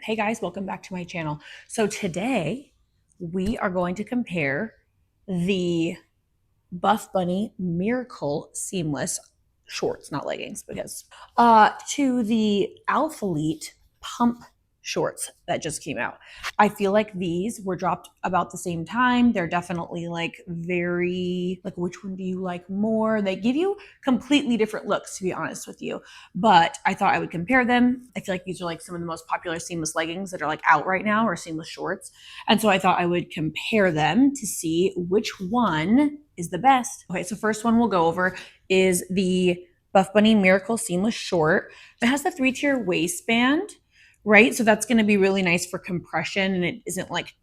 Hey guys, welcome back to my channel. So today we are going to compare the Buffbunny Miracle Seamless shorts, not leggings, because to the Alphalete Pump shorts that just came out. I feel like these were dropped about the same time. They're definitely like very, like, which one do you like more? They give you completely different looks, to be honest with you. But I thought I would compare them. I feel like these are like some of the most popular seamless leggings that are like out right now, or seamless shorts. And so I thought I would compare them to see which one is the best. Okay, so first one we'll go over is the Buffbunny Miracle Seamless Short. It has the 3-tier waistband, right? So that's going to be really nice for compression, and it isn't like,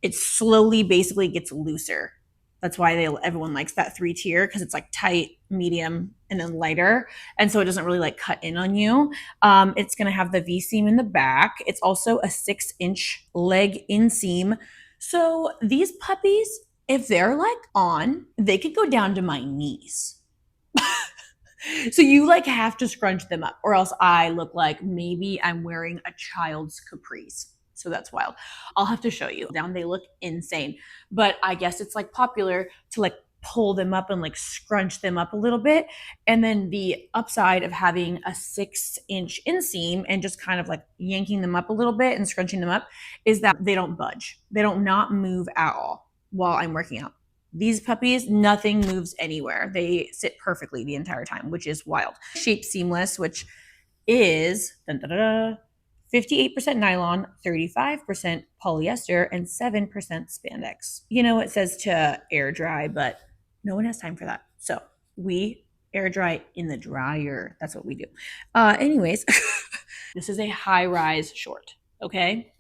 it slowly basically gets looser. That's why everyone likes that 3-tier, because it's like tight, medium, and then lighter. And so it doesn't really like cut in on you. It's going to have the V-seam in the back. It's also a 6-inch leg inseam. So these puppies, if they're like on, they could go down to my knees. So you like have to scrunch them up, or else I look like maybe I'm wearing a child's capris. So that's wild. I'll have to show you. Down, they look insane. But I guess it's like popular to like pull them up and like scrunch them up a little bit. And then the upside of having a 6-inch inseam and just kind of like yanking them up a little bit and scrunching them up is that they don't budge. They don't not move at all while I'm working out. These puppies, nothing moves anywhere. They sit perfectly the entire time, which is wild. Shape Seamless, which is 58% nylon, 35% polyester, and 7% spandex. You know, it says to air dry, but no one has time for that. So we air dry in the dryer. That's what we do. Anyways, this is a high-rise short, okay?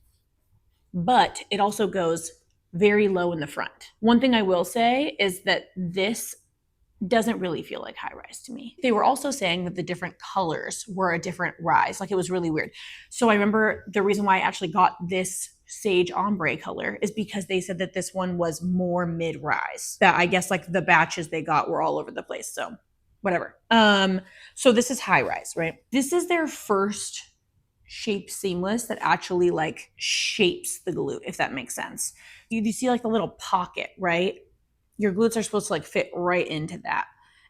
But it also goes very low in the front. One thing I will say is that this doesn't really feel like high rise to me. They were also saying that the different colors were a different rise. Like, it was really weird. So I remember the reason why I actually got this sage ombre color is because they said that this one was more mid rise. That I guess like the batches they got were all over the place. So whatever. So this is high rise, right? This is their first Shape Seamless that actually like shapes the glute, if that makes sense. You see like the little pocket, right? Your glutes are supposed to like fit right into that.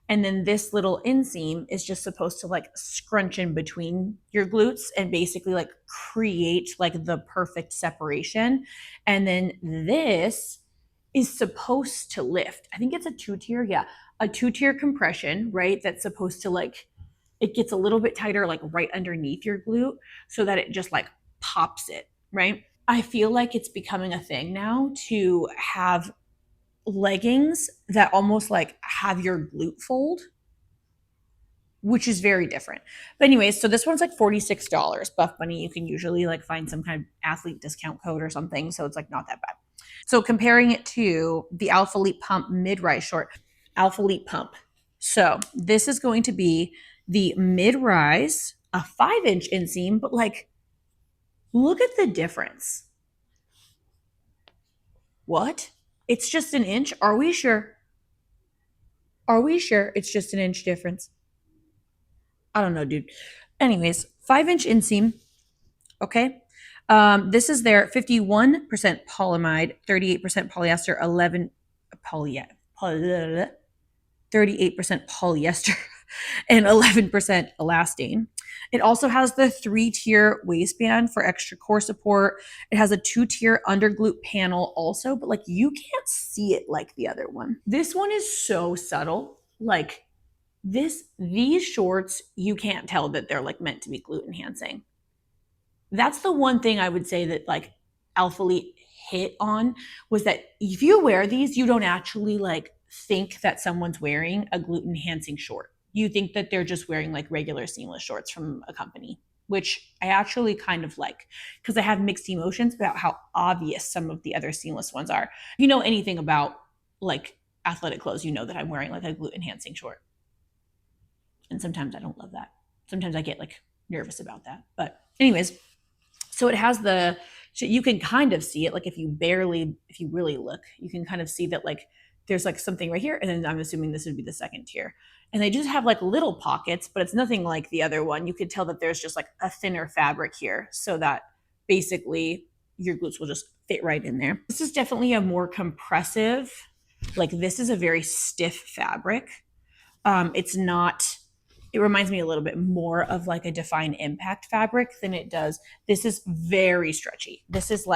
And then this little inseam is just supposed to like scrunch in between your glutes and basically like create like the perfect separation. And then this is supposed to lift. I think it's a 2-tier. Yeah. A 2-tier compression, right? That's supposed to like, it gets a little bit tighter, like right underneath your glute, so that it just like pops it, right? I feel like it's becoming a thing now to have leggings that almost like have your glute fold, which is very different. But anyways, so this one's like $46. Buffbunny, you can usually like find some kind of athlete discount code or something, so it's like not that bad. So comparing it to the Alphalete Pump Mid Rise short, Alphalete Pump. So this is going to be the mid rise, a 5-inch inseam, but like, look at the difference. What? It's just an inch? Are we sure? Are we sure it's just an inch difference? I don't know, dude. Anyways, 5-inch inseam. Okay. This is their 51% polyamide, 38% polyester, 38% polyester, and 11% elastane. It also has the 3-tier waistband for extra core support. It has a 2-tier under glute panel also, but like you can't see it like the other one. This one is so subtle. Like these shorts, you can't tell that they're like meant to be glute enhancing. That's the one thing I would say that like Alphalete hit on, was that if you wear these, you don't actually like think that someone's wearing a glute enhancing short. You think that they're just wearing like regular seamless shorts from a company, which I actually kind of like, because I have mixed emotions about how obvious some of the other seamless ones are. If you know anything about like athletic clothes, you know that I'm wearing like a glute enhancing short. And sometimes I don't love that. Sometimes I get like nervous about that. But anyways, so it has the, so you can kind of see it, like if you really look, you can kind of see that like there's like something right here, and then I'm assuming this would be the 2nd tier. And they just have like little pockets, but it's nothing like the other one. You could tell that there's just like a thinner fabric here so that basically your glutes will just fit right in there. This is definitely a more compressive, like this is a very stiff fabric. It's not, it reminds me a little bit more of like a Define Impact fabric than it does. This is very stretchy. This is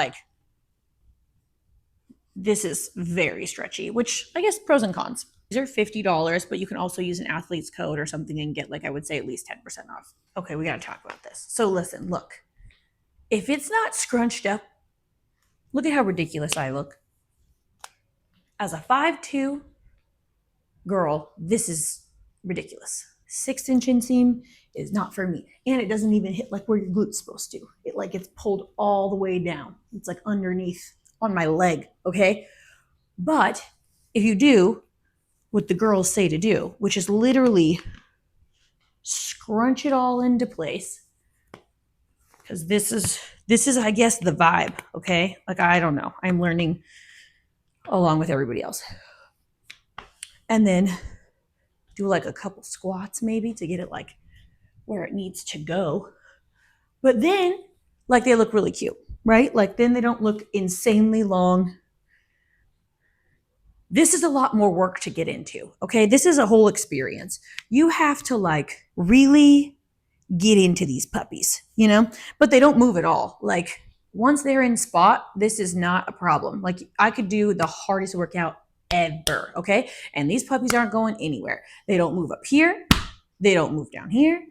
very stretchy, which I guess pros and cons. These are $50, but you can also use an athlete's code or something and get, like, I would say at least 10% off. Okay, we got to talk about this. So listen, look, if it's not scrunched up, look at how ridiculous I look. As a 5'2" girl, this is ridiculous. 6-inch inseam is not for me. And it doesn't even hit like where your glute's supposed to. It like gets pulled all the way down. It's like underneath on my leg, okay? But if you do what the girls say to do, which is literally scrunch it all into place, because this is I guess the vibe, okay? Like, I don't know, I'm learning along with everybody else. And then do like a couple squats maybe to get it like where it needs to go. But then like they look really cute, right? Like then they don't look insanely long. This is a lot more work to get into, okay? This is a whole experience. You have to like really get into these puppies, you know? But they don't move at all. Like once they're in spot, this is not a problem. Like I could do the hardest workout ever, okay? And these puppies aren't going anywhere. They don't move up here. They don't move down here.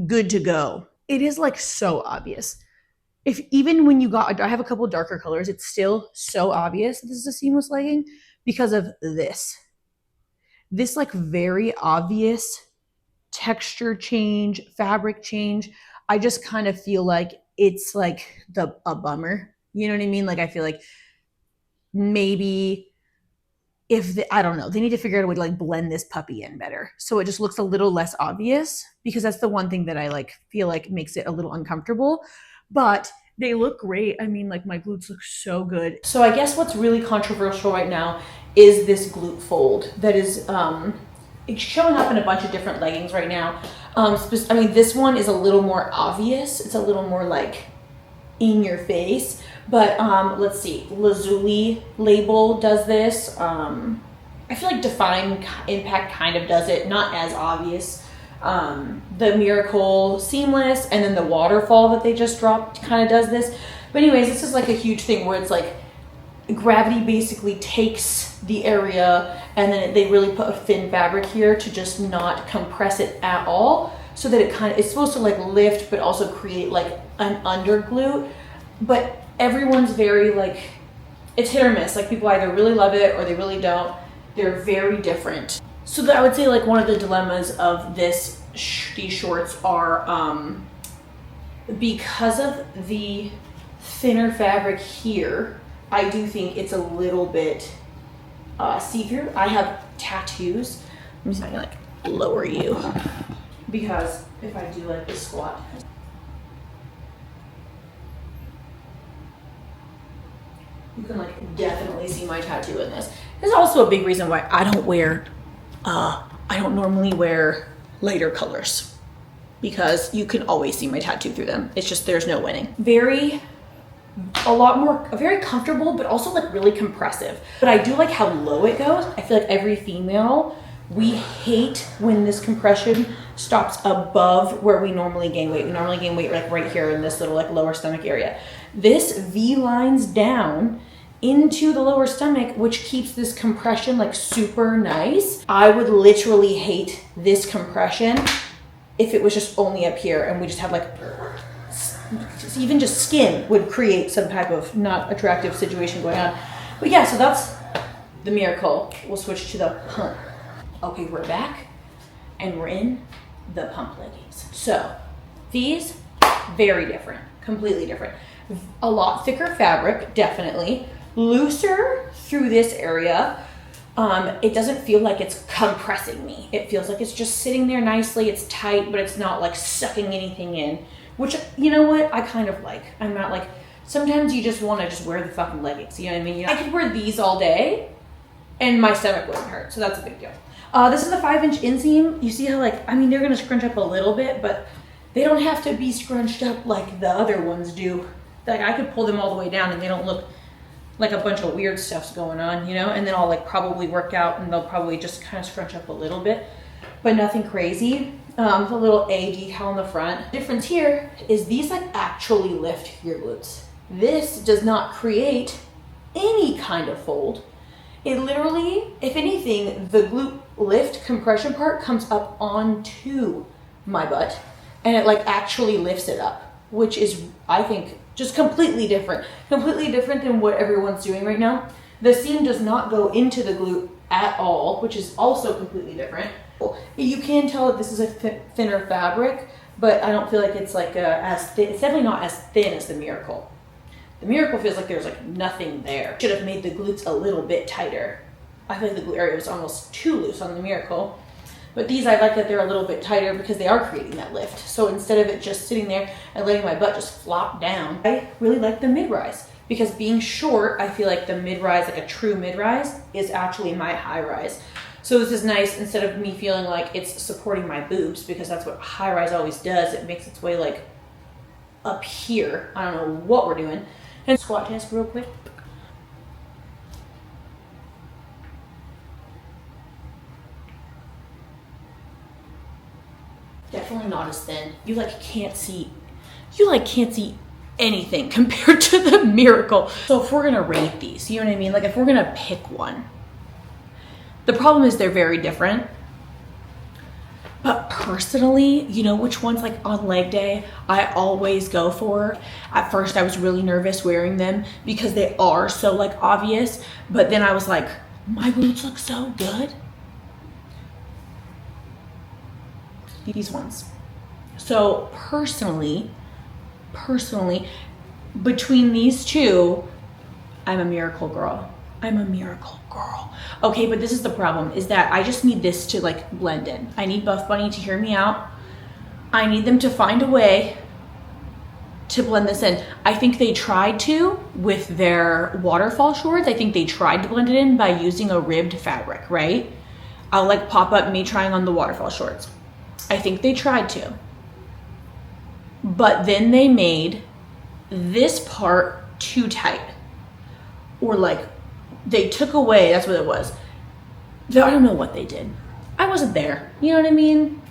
Good to go. It is like so obvious. If even when you got, I have a couple darker colors, it's still so obvious that this is a seamless legging because of this. This like very obvious texture change, fabric change. I just kind of feel like it's like a bummer. You know what I mean? Like I feel like maybe if I don't know, they need to figure out a way to like blend this puppy in better. So it just looks a little less obvious, because that's the one thing that I like feel like makes it a little uncomfortable. But they look great. I mean, like my glutes look so good. So I guess what's really controversial right now is this glute fold that is it's showing up in a bunch of different leggings right now. I mean, this one is a little more obvious. It's a little more like in your face. But let's see, Lazuli label does this. I feel like Define Impact kind of does it, not as obvious. The Miracle Seamless and then the Waterfall that they just dropped kind of does this. But anyways, this is like a huge thing where it's like gravity basically takes the area and then they really put a thin fabric here to just not compress it at all, so that it kind of, it's supposed to like lift but also create like an under glute. But everyone's very like, it's hit or miss. Like people either really love it or they really don't. They're very different. So that I would say like one of the dilemmas of these shorts are because of the thinner fabric here, I do think it's a little bit see-through. I have tattoos. I'm just gonna like lower you, because if I do like this squat, you can like definitely see my tattoo in this. There's also a big reason why I don't normally wear lighter colors, because you can always see my tattoo through them. It's just, there's no winning. Very comfortable, but also like really compressive. But I do like how low it goes. I feel like every female, we hate when this compression stops above where we normally gain weight. We normally gain weight like right here in this little like lower stomach area. This V lines down into the lower stomach, which keeps this compression like super nice. I would literally hate this compression if it was just only up here and we just had like, even just skin would create some type of not attractive situation going on. But yeah, so that's the Miracle. We'll switch to the pump. Okay, we're back and we're in the pump leggings. So these, very different, completely different. A lot thicker fabric, definitely. Looser through this area. It doesn't feel like it's compressing me. It feels like it's just sitting there nicely. It's tight, but it's not like sucking anything in, which, you know what, I kind of like. I'm not like, sometimes you just want to just wear the fucking leggings, you know what I mean? I could wear these all day and my stomach wouldn't hurt, so that's a big deal. This is the 5-inch inseam. You see how like, I mean, they're gonna scrunch up a little bit, but they don't have to be scrunched up like the other ones do. Like I could pull them all the way down and they don't look like a bunch of weird stuff's going on, you know? And then I'll like probably work out and they'll probably just kind of scrunch up a little bit, but nothing crazy. The little A decal on the front. The difference here is these like actually lift your glutes. This does not create any kind of fold. It literally, if anything, the glute lift compression part comes up onto my butt and it like actually lifts it up, which is, I think, just completely different than what everyone's doing right now. The seam does not go into the glute at all, which is also completely different. You can tell that this is a thinner fabric, but I don't feel like it's like as thin. It's definitely not as thin as the Miracle. The Miracle feels like there's like nothing there. Should have made the glutes a little bit tighter. I feel like the glute area was almost too loose on the Miracle. But these, I like that they're a little bit tighter because they are creating that lift. So instead of it just sitting there and letting my butt just flop down, I really like the mid-rise. Because being short, I feel like the mid-rise, like a true mid-rise, is actually my high-rise. So this is nice, instead of me feeling like it's supporting my boobs, because that's what high-rise always does. It makes its way like up here. I don't know what we're doing. And squat test real quick. Definitely not as thin. You can't see anything compared to the Miracle. So if we're gonna rate these, you know what I mean? Like if we're gonna pick one, the problem is they're very different. But personally, you know which ones like on leg day I always go for? At first I was really nervous wearing them because they are so like obvious, but then I was like, my glutes look so good. These ones. So personally, between these two, I'm a Miracle girl. I'm a Miracle girl. Okay, but this is the problem, is that I just need this to like blend in. I need Buffbunny to hear me out. I need them to find a way to blend this in. I think they tried to with their waterfall shorts. I think they tried to blend it in by using a ribbed fabric, right? I'll like pop up me trying on the waterfall shorts. I think they tried to, but then they made this part too tight, or like they took away, that's what it was. I don't know what they did. I wasn't there, you know what I mean?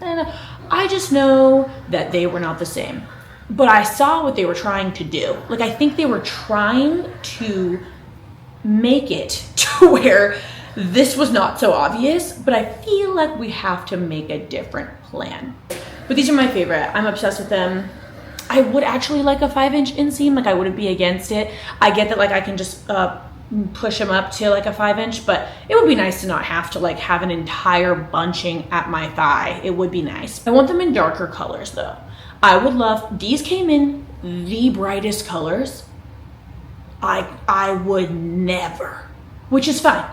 I just know that they were not the same, but I saw what they were trying to do. Like I think they were trying to make it to where this was not so obvious, but I feel like we have to make a different plan. But these are my favorite. I'm obsessed with them. I would actually like a 5-inch inseam. Like I wouldn't be against it. I get that like I can just push them up to like a 5-inch, but it would be nice to not have to like have an entire bunching at my thigh. It would be nice. I want them in darker colors though. I would love, these came in the brightest colors. I would never, which is fine.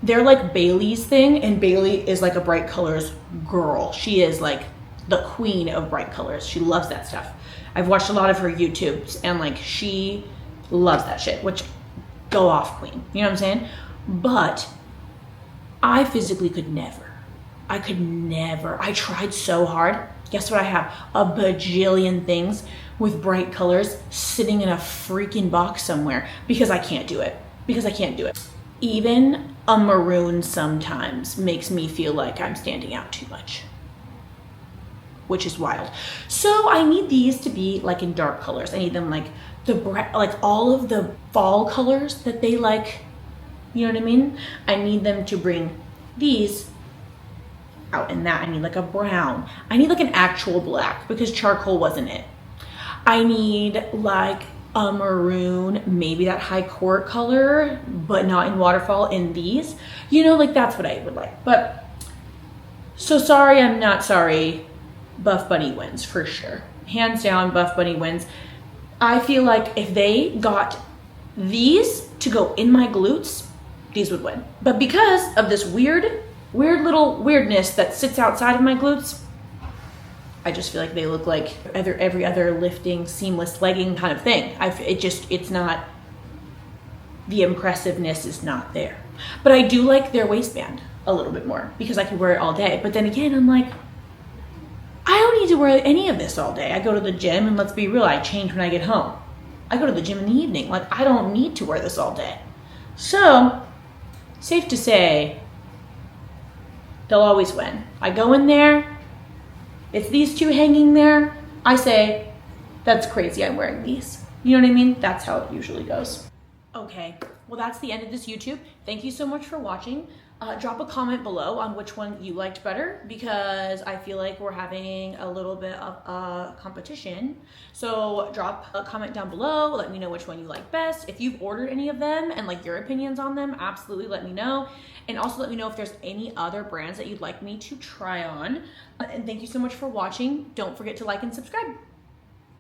They're like Bailey's thing, and Bailey is like a bright colors girl. She is like the queen of bright colors. She loves that stuff. I've watched a lot of her YouTubes and like she loves that shit, which go off queen, you know what I'm saying? But I physically could never. I could never. I tried so hard. Guess what I have? A bajillion things with bright colors sitting in a freaking box somewhere because I can't do it. Even a maroon sometimes makes me feel like I'm standing out too much, which is wild. So I need these to be like in dark colors. I need them like like all of the fall colors that they like, you know what I mean? I need them to bring these out in that. I need like a brown. I need like an actual black because charcoal wasn't it. I need like a maroon, maybe that high court color, but not in waterfall in these. You know, like that's what I would like. But so sorry, I'm not sorry. Buffbunny wins for sure. Hands down, Buffbunny wins. I feel like if they got these to go in my glutes, these would win. But because of this weird little weirdness that sits outside of my glutes, I just feel like they look like every other lifting seamless legging kind of thing. It's not, the impressiveness is not there. But I do like their waistband a little bit more because I could wear it all day. But then again, I'm like, I don't need need to wear any of this all day. I go to the gym, and let's be real, I change when I get home. I go to the gym in the evening. Like, I don't need to wear this all day. So, safe to say, they'll always win. I go in there, it's these two hanging there. I say, that's crazy, I'm wearing these. You know what I mean? That's how it usually goes. Okay, well, that's the end of this YouTube. Thank you so much for watching. Drop a comment below on which one you liked better, because I feel like we're having a little bit of a competition. So drop a comment down below, let me know which one you like best. If you've ordered any of them and like your opinions on them, absolutely let me know. And also let me know if there's any other brands that you'd like me to try on. And thank you so much for watching. Don't forget to like and subscribe.